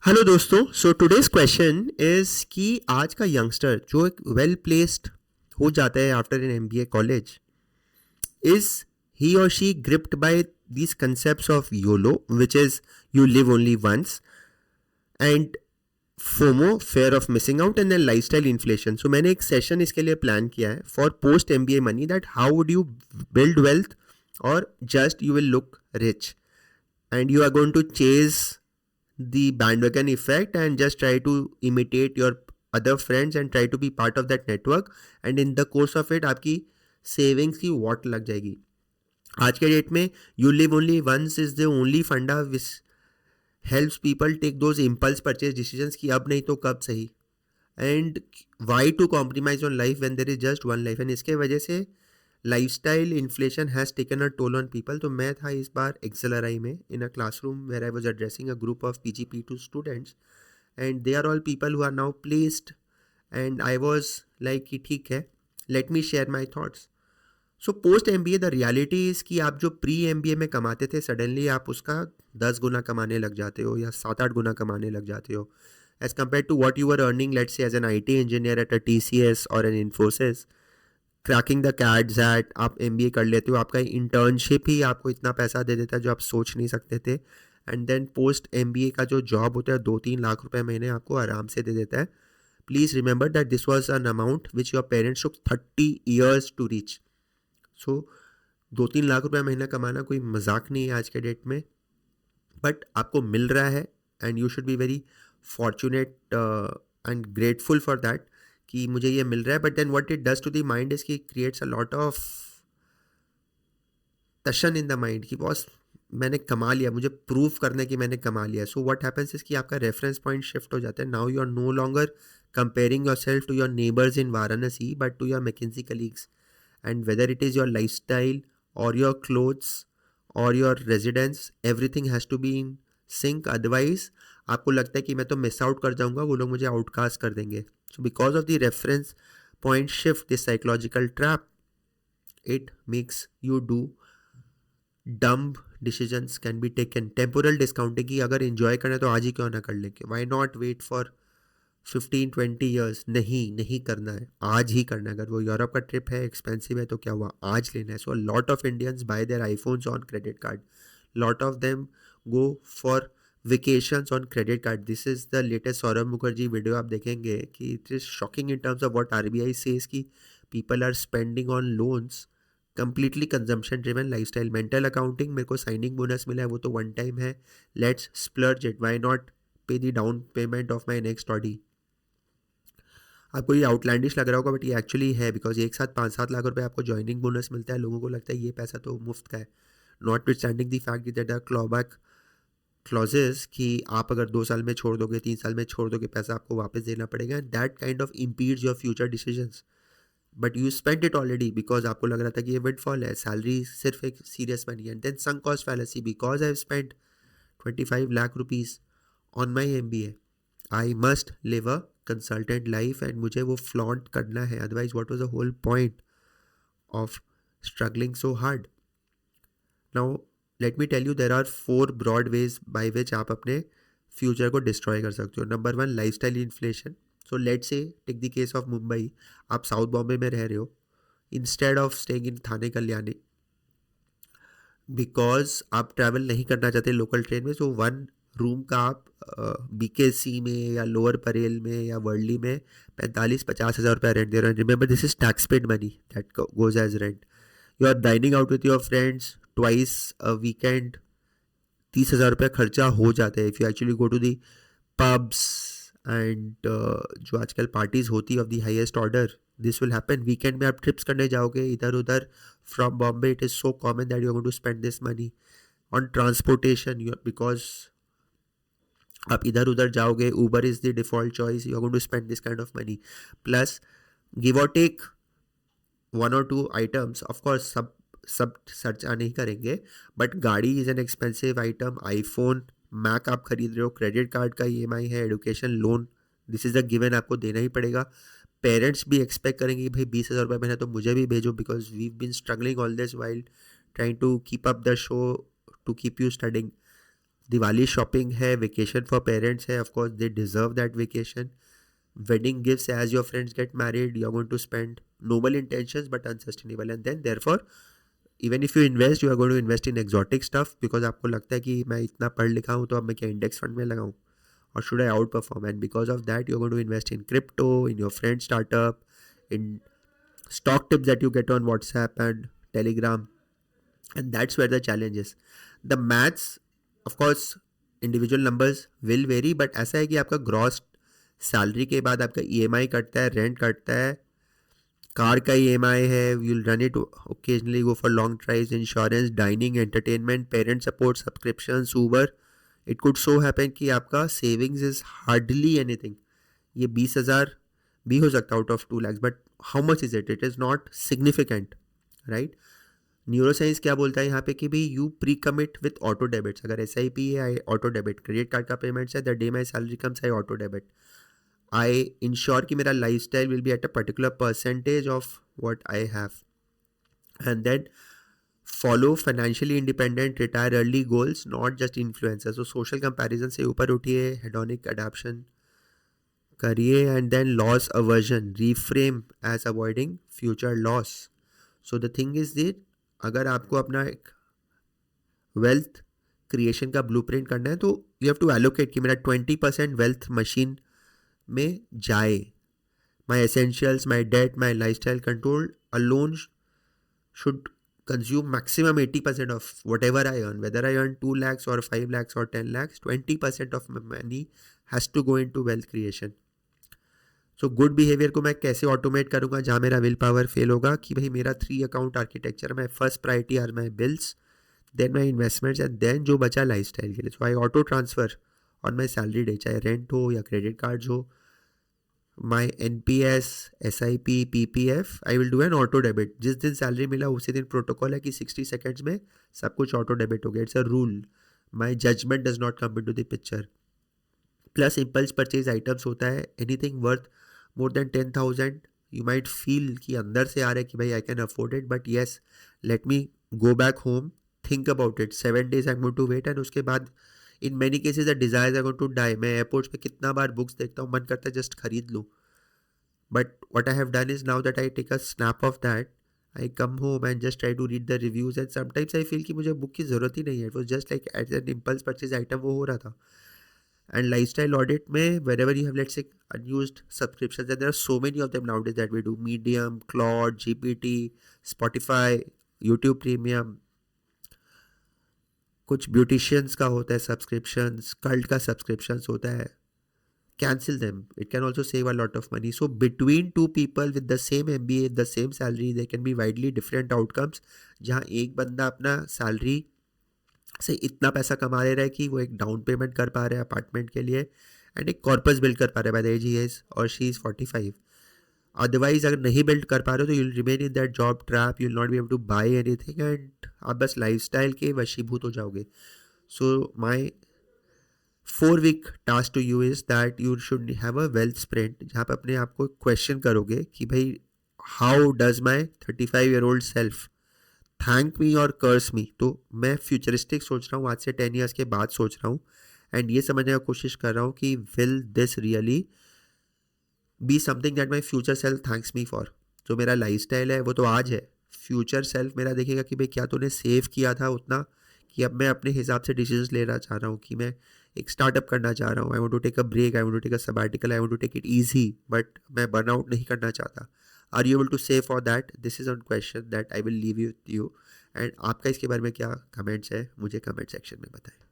Hello दोस्तों, so today's question is कि आज का यंगस्टर जो एक वेल प्लेस्ड हो जाता है after an MBA college, is he और she gripped by these concepts of YOLO, which is you live only once, and FOMO, fear of missing out, and then lifestyle inflation. So मैंने एक session इसके लिए plan किया है for post MBA money, that how would you build wealth और just you will look rich and you are going to chase the bandwagon effect and just try to imitate your other friends and try to be part of that network, and in the course of it आपकी savings की वॉट लग जाएगी. आज के date में you live only once is the only funda which helps people take those impulse purchase decisions की अब नहीं तो कब सही, and why to compromise on life when there is just one life. And इसके वजह से lifestyle inflation has taken a toll on people. तो मैं था इस बार एक्सेलराई में in a classroom where I was addressing a group of PGP2 students, and they are all people who are now placed, and I was like कि ठीक है, let me share my thoughts. So post MBA the reality is कि आप जो pre MBA में कमाते थे, suddenly आप उसका 10 गुना कमाने लग जाते हो या 7-8 गुना कमाने लग जाते हो as compare to what you are earning let's say as an IT engineer at a TCS or an Infosys. Cracking the CATs at आप MBA कर लेते हो, आपका इंटर्नशिप ही आपको इतना पैसा दे देता है जो आप सोच नहीं सकते थे. एंड देन पोस्ट MBA का जो जॉब होता है 2-3 लाख रुपए महीने आपको आराम से दे देता है. Please remember that this was an amount which your parents took 30 years to reach. So 2-3 lakh रुपए महीना कमाना कोई मजाक नहीं है आज के डेट में, बट आपको मिल रहा है and you should be very fortunate and grateful for that कि मुझे ये मिल रहा है. But then what it does to the mind is कि creates a lot of tension in the mind कि बॉस मैंने कमा लिया, मुझे प्रूव करने की मैंने कमा लिया. सो व्हाट हैपेंस इज कि आपका रेफरेंस पॉइंट शिफ्ट हो जाता है. Now you are no longer comparing yourself to your neighbours in Varanasi but to your McKinsey colleagues. And whether it is your lifestyle or your clothes or your residence, everything has to be in sync. Otherwise आपको लगता है कि मैं तो miss out कर जाऊंगा, वो लोग मुझे आउटकास्ट कर देंगे. So because of the reference point shift, this psychological trap, it makes you do dumb decisions can be taken. Temporal discounting की अगर enjoy करना है तो आज ही क्यों ना कर लेंगे. Why not wait for 15-20 years. नहीं करना है, आज ही करना है. अगर वो यूरोप का ट्रिप है, एक्सपेंसिव है, तो क्या हुआ, आज लेना है. So lot of Indians bye there iPhones on credit card. Lot of them go for vacations on credit card. This is the latest Saurav Mukherjee video. आप देखेंगे कि it is shocking in terms of what RBI says कि people are spending on loans, completely consumption driven lifestyle. Mental accounting, मेरे को signing bonus मिला है, वो तो one time है, let's splurge it. Why not pay the down payment of my next Audi. आपको ये आउटलैंडिश लग रहा होगा बट ये एक्चुअली है, बिकॉज एक साथ 5-7 लाख रुपए आपको ज्वाइनिंग बोनस मिलता है. लोगों को लगता है ये पैसा तो मुफ्त का है, notwithstanding the fact that are clawback clauses कि आप अगर 2 साल में छोड़ दोगे, 3 साल में छोड़ दोगे, पैसा आपको वापस देना पड़ेगा. That kind of impedes your future decisions, but you spend it already because आपको लग रहा था कि ये विंडफॉल है, सैलरी सिर्फ एक सीरियस बनी. And then sunk cost fallacy, because I have spent 25 lakh rupees on my MBA, I must live a consultant life and मुझे वो फ्लॉन्ट करना है. Otherwise what was the whole point of struggling so hard. Now let me tell you, there are 4 broad ways by which आप अपने future को destroy कर सकते हो. Number 1, lifestyle inflation. So let say take the case of Mumbai. आप south Bombay में रह रहे हो, instead of staying in Thane Kalyani, because आप ट्रैवल नहीं करना चाहते लोकल ट्रेन में, सो 1 रूम का आप BKC में या लोअर परेल में या वर्ली में 45-50 हज़ार रुपया रेंट दे रहे हैं. Remember this is tax paid money that goes as rent. You are dining out with your friends twice a weekend, 30 हज़ार रुपया खर्चा हो जाता है. If you actually go to the pubs and जो आजकल पार्टीज होती है of the highest order, this will happen. Weekend में आप ट्रिप्स करने जाओगे इधर उधर from Bombay, it is so common that you are going to spend this money on transportation, because आप इधर उधर जाओगे, Uber is the default choice, you are going to spend this kind of money. Plus give or take 1 or 2 items, of course सब सर्चा नहीं करेंगे, but गाड़ी is an expensive item, iPhone Mac आप खरीद रहे हो, क्रेडिट कार्ड का EMI है, education loan, this is a given, आपको देना ही पड़ेगा. पेरेंट्स भी एक्सपेक्ट करेंगे कि भाई 20 हज़ार रुपये महीना तो मुझे भी भेजो, because we been struggling all this while trying to keep up the show to keep you studying. Diwali shopping है, वेकेशन फॉर पेरेंट्स है, of course they deserve that vacation. Wedding gifts, as your friends get married, you're going to spend noble intentions but unsustainable, and then therefore even if you invest, you are going to invest in exotic stuff because आपको लगता है कि मैं इतना पढ़ लिखा हूँ तो अब मैं क्या इंडेक्स फंड में लगाऊँ, or should I outperform? And because of that, you're going to invest in crypto, in your friend startup, in stock tips that you get on WhatsApp and Telegram. And that's where the challenge is. The maths, of course, individual numbers will vary, but ऐसा है कि आपका gross salary के बाद आपका EMI कटता है, rent कटता है, कार का ईएमआई है, you'll run it occasionally, go for long drives, insurance, dining, entertainment, parent support, subscription, Uber. It could so happen कि आपका सेविंग्स इज हार्डली एनीथिंग. ये 20,000 भी हो सकता है out of 2 lakhs, but how much is it? It is not significant, right? Neuroscience क्या बोलता है यहाँ पे कि भाई you pre commit with auto debits. अगर SIP है, I auto debit. Credit card का पेमेंट्स है, the day my salary comes I auto debit. I ensure कि मेरा lifestyle will be at a particular percentage of what I have. And then follow financially independent, retire early goals, not just influencer. So social comparison से ऊपर उठिए, hedonic adaptation करिए, and then loss aversion, reframe as avoiding future loss. So the thing is that, अगर आपको अपना एक wealth creation का blueprint करना है तो यू हैव टू एलोकेट कि मेरा 20% वेल्थ मशीन में जाए. My essentials, my debt, my lifestyle control alone should consume maximum 80% of whatever I earn. Whether I earn 2 lakhs or 5 lakhs or 10 lakhs, 20% of my money has to go into wealth creation. So good behavior को मैं कैसे automate करूँगा जहाँ मेरा will power fail होगा कि भाई मेरा 3 अकाउंट आर्किटेक्चर में first priority are my bills, then my investments, and then जो बचा लाइफ स्टाइल के लिए. So I auto transfer on my salary day, चाहे रेंट हो या क्रेडिट कार्ड्स हो, my NPS, SIP, PPF, I will do an auto debit. जिस दिन सैलरी मिला उसी दिन प्रोटोकॉल है कि 60 सेकेंड्स में सब कुछ ऑटो डेबिट हो गया. It's a rule. My judgement does not come into the picture. Plus impulse purchase items होता है, anything worth more than 10,000 you might feel कि अंदर से आ रहा है कि भाई I can afford it, but yes let me go back home, think about it, 7 days I am going to wait, and उसके बाद in many cases the desires are going to die. मैं एयरपोर्ट्स पे कितना बार books देखता हूँ, मन करता है जस्ट खरीद लूँ. But what I have done is now that I take a snap of that, I come home and just try to read the reviews, and sometimes I feel कि मुझे बुक की ज़रूरत ही नहीं है. It was just like as an impulse purchase item वो हो रहा था. And lifestyle audit में wherever you have, let's say, unused subscriptions, and there are so many of them nowadays that we do. Medium, Claude, GPT, Spotify, YouTube Premium, कुछ beauticians का होता है subscriptions, cult का सब्सक्रिप्शंस होता है. Cancel them. It can also save a lot of money. So between two people with the same MBA, the same salary, there can be widely different outcomes. जहाँ एक बंदा अपना सैलरी से इतना पैसा कमा ले रहा है कि वो एक डाउन पेमेंट कर पा रहा है अपार्टमेंट के लिए, एंड एक कॉर्पस बिल्ड कर पा रहा है by the age he is or she is 45. Otherwise अगर नहीं बिल्ड कर पा रहे हो तो you'll remain in that job trap, you'll not be able to buy anything, and आप बस लाइफस्टाइल के वशीभूत हो जाओगे. सो माई 4-week task to you is that you should have a wealth sprint जहाँ पे अपने आप को क्वेश्चन करोगे कि भाई how does my 35-year-old self thank me or curse me. तो मैं फ्यूचरिस्टिक सोच रहा हूँ, आज से 10 years के बाद सोच रहा हूँ, एंड ये समझने की कोशिश कर रहा हूँ कि will this really be something that my future self thanks me for. जो मेरा लाइफस्टाइल है वो तो आज है, फ्यूचर सेल्फ मेरा देखेगा कि भाई क्या तूने सेव किया था उतना कि अब मैं अपने हिसाब से डिसीजंस लेना चाह रहा हूँ कि मैं एक स्टार्टअप करना चाह रहा हूँ. I want to take a break, I want to take a sabbatical, I want to take it easy, but मैं बर्नआउट नहीं करना चाहता. Are you able to say for that? This is one question that I will leave you. And आपका इसके बारे में क्या comments है, मुझे कमेंट सेक्शन में बताएं.